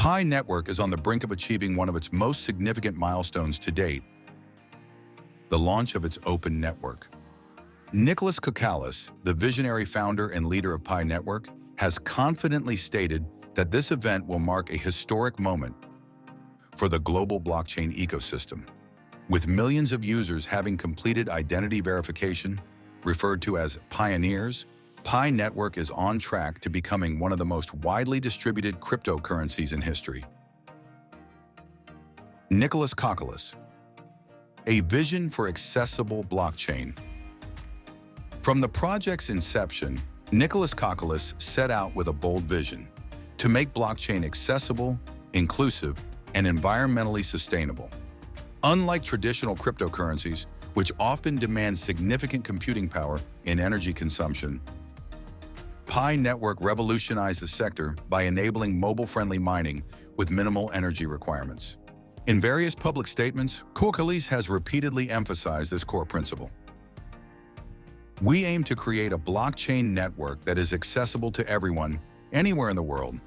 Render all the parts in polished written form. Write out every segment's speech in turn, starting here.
PiNetwork is on the brink of achieving one of its most significant milestones to date, the launch of its open network. Nicolas, the visionary founder and leader of PiNetwork, has confidently stated that this event will mark a historic moment for the global blockchain ecosystem. With millions of users having completed identity verification, referred to as pioneers, PiNetwork is on track to becoming one of the most widely distributed cryptocurrencies in history. Nicolas, a vision for accessible blockchain. From the project's inception, Nicolas set out with a bold vision to make blockchain accessible, inclusive, and environmentally sustainable. Unlike traditional cryptocurrencies, which often demand significant computing power and energy consumption, PiNetwork revolutionized the sector by enabling mobile-friendly mining with minimal energy requirements. In various public statements, Nicolas has repeatedly emphasized this core principle. We aim to create a blockchain network that is accessible to everyone, anywhere in the world.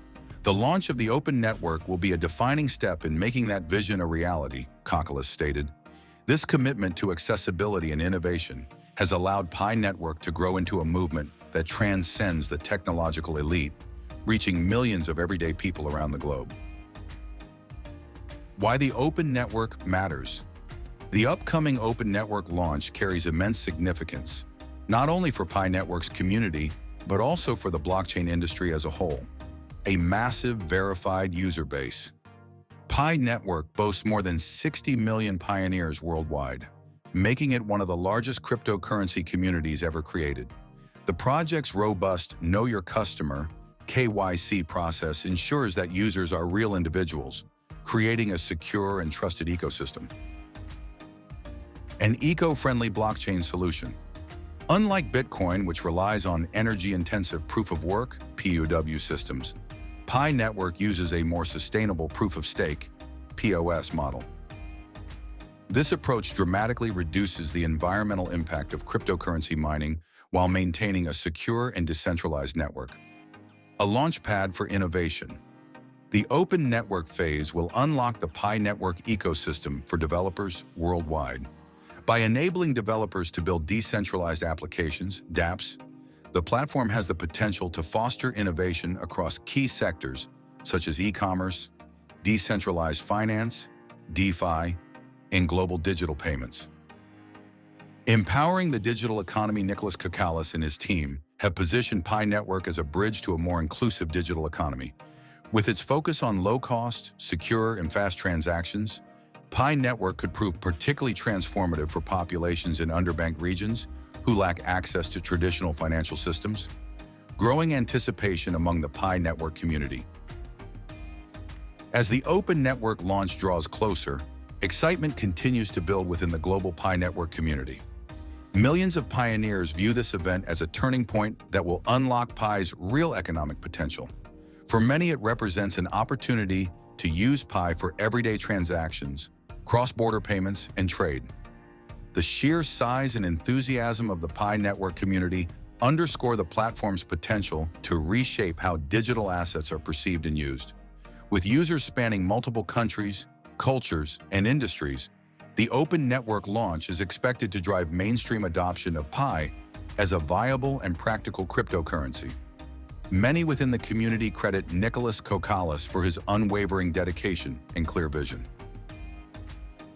The launch of the open network will be a defining step in making that vision a reality, Nicolas stated. This commitment to accessibility and innovation has allowed PiNetwork to grow into a movement that transcends the technological elite, reaching millions of everyday people around the globe. Why the open network matters. The upcoming open network launch carries immense significance, not only for PiNetwork's community, but also for the blockchain industry as a whole. A massive verified user base. PiNetwork boasts more than 60 million pioneers worldwide, making it one of the largest cryptocurrency communities ever created. The project's robust Know Your Customer (KYC) process ensures that users are real individuals, creating a secure and trusted ecosystem. An eco-friendly blockchain solution. Unlike Bitcoin, which relies on energy-intensive proof-of-work (POW) systems, PiNetwork uses a more sustainable proof-of-stake (POS) model. This approach dramatically reduces the environmental impact of cryptocurrency mining while maintaining a secure and decentralized network. A launchpad for innovation. The open network phase will unlock the PiNetwork ecosystem for developers worldwide. By enabling developers to build decentralized applications, dApps, the platform has the potential to foster innovation across key sectors such as e-commerce, decentralized finance, DeFi, and global digital payments. Empowering the digital economy, Nicolas and his team have positioned PiNetwork as a bridge to a more inclusive digital economy. With its focus on low-cost, secure, and fast transactions, PiNetwork could prove particularly transformative for populations in underbanked regions who lack access to traditional financial systems. Growing anticipation among the PiNetwork community. As the open network launch draws closer, excitement continues to build within the global PiNetwork community. Millions of pioneers view this event as a turning point that will unlock Pi's real economic potential. For many, it represents an opportunity to use Pi for everyday transactions, cross-border payments, and trade. The sheer size and enthusiasm of the PiNetwork community underscore the platform's potential to reshape how digital assets are perceived and used. With users spanning multiple countries, cultures, and industries, the open network launch is expected to drive mainstream adoption of Pi as a viable and practical cryptocurrency. Many within the community credit Nicolas for his unwavering dedication and clear vision.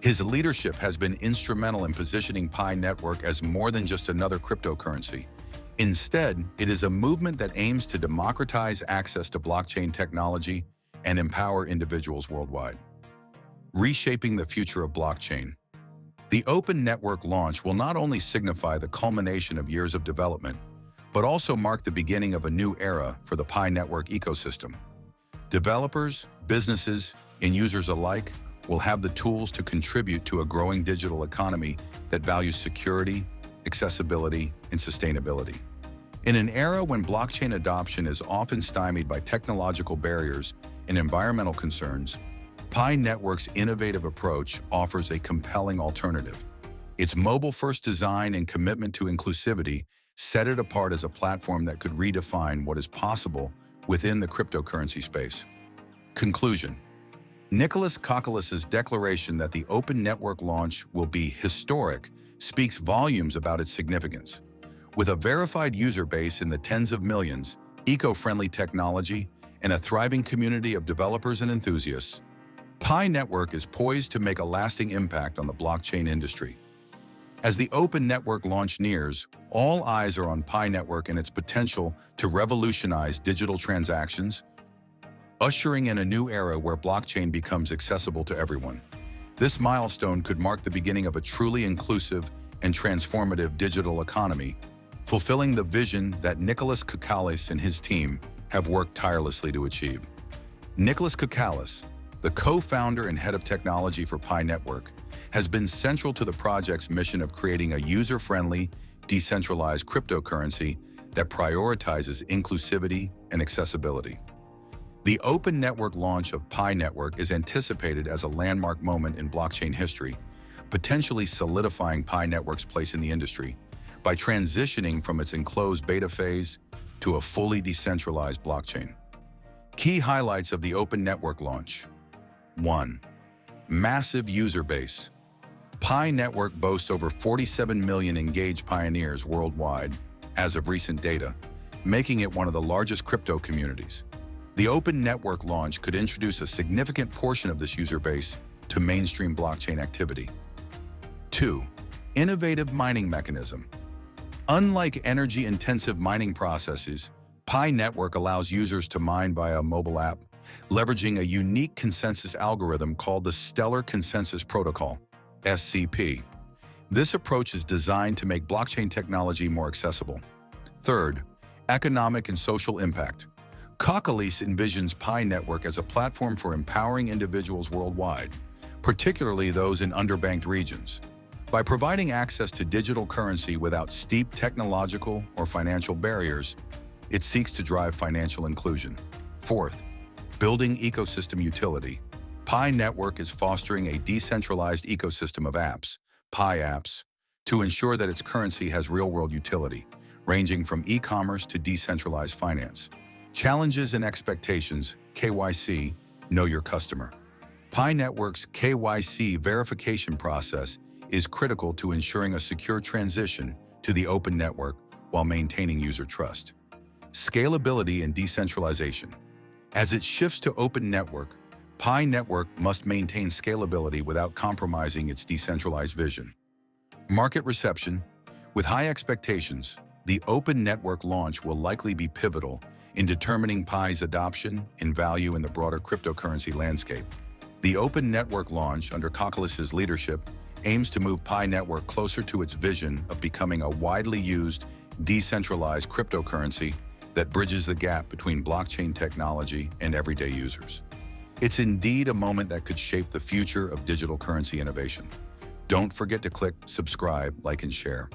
His leadership has been instrumental in positioning PiNetwork as more than just another cryptocurrency. Instead, it is a movement that aims to democratize access to blockchain technology and empower individuals worldwide. Reshaping the future of blockchain. The open network launch will not only signify the culmination of years of development, but also mark the beginning of a new era for the PiNetwork ecosystem. Developers, businesses, and users alike will have the tools to contribute to a growing digital economy that values security, accessibility, and sustainability. In an era when blockchain adoption is often stymied by technological barriers and environmental concerns, PiNetwork's innovative approach offers a compelling alternative. Its mobile-first design and commitment to inclusivity set it apart as a platform that could redefine what is possible within the cryptocurrency space. Conclusion. Nicolas' declaration that the open network launch will be historic speaks volumes about its significance. With a verified user base in the tens of millions, eco-friendly technology, and a thriving community of developers and enthusiasts, PiNetwork is poised to make a lasting impact on the blockchain industry. As the open network launch nears, all eyes are on PiNetwork and its potential to revolutionize digital transactions, ushering in a new era where blockchain becomes accessible to everyone. This milestone could mark the beginning of a truly inclusive and transformative digital economy, fulfilling the vision that Nicolas and his team have worked tirelessly to achieve. Nicolas, the co-founder and head of technology for PiNetwork, has been central to the project's mission of creating a user-friendly, decentralized cryptocurrency that prioritizes inclusivity and accessibility. The open network launch of PiNetwork is anticipated as a landmark moment in blockchain history, potentially solidifying PiNetwork's place in the industry by transitioning from its enclosed beta phase to a fully decentralized blockchain. Key highlights of the open network launch. 1. Massive user base. PiNetwork boasts over 47 million engaged pioneers worldwide as of recent data, making it one of the largest crypto communities. The open network launch could introduce a significant portion of this user base to mainstream blockchain activity. 2. Innovative mining mechanism. Unlike energy-intensive mining processes, PiNetwork allows users to mine via a mobile app, leveraging a unique consensus algorithm called the Stellar Consensus Protocol, SCP. This approach is designed to make blockchain technology more accessible. 3. Economic and social impact. Nicolas envisions PiNetwork as a platform for empowering individuals worldwide, particularly those in underbanked regions. By providing access to digital currency without steep technological or financial barriers, it seeks to drive financial inclusion. 4. Building ecosystem utility. PiNetwork is fostering a decentralized ecosystem of apps, Pi apps, to ensure that its currency has real-world utility, ranging from e-commerce to decentralized finance. Challenges and expectations, KYC, Know Your Customer. PiNetwork's KYC verification process is critical to ensuring a secure transition to the open network while maintaining user trust. Scalability and decentralization. As it shifts to open network, PiNetwork must maintain scalability without compromising its decentralized vision. Market reception. With high expectations, the open network launch will likely be pivotal in determining Pi's adoption and value in the broader cryptocurrency landscape. The open network launch under Nicolas's leadership aims to move PiNetwork closer to its vision of becoming a widely used, decentralized cryptocurrency that bridges the gap between blockchain technology and everyday users. It's indeed a moment that could shape the future of digital currency innovation. Don't forget to click subscribe, like, and share.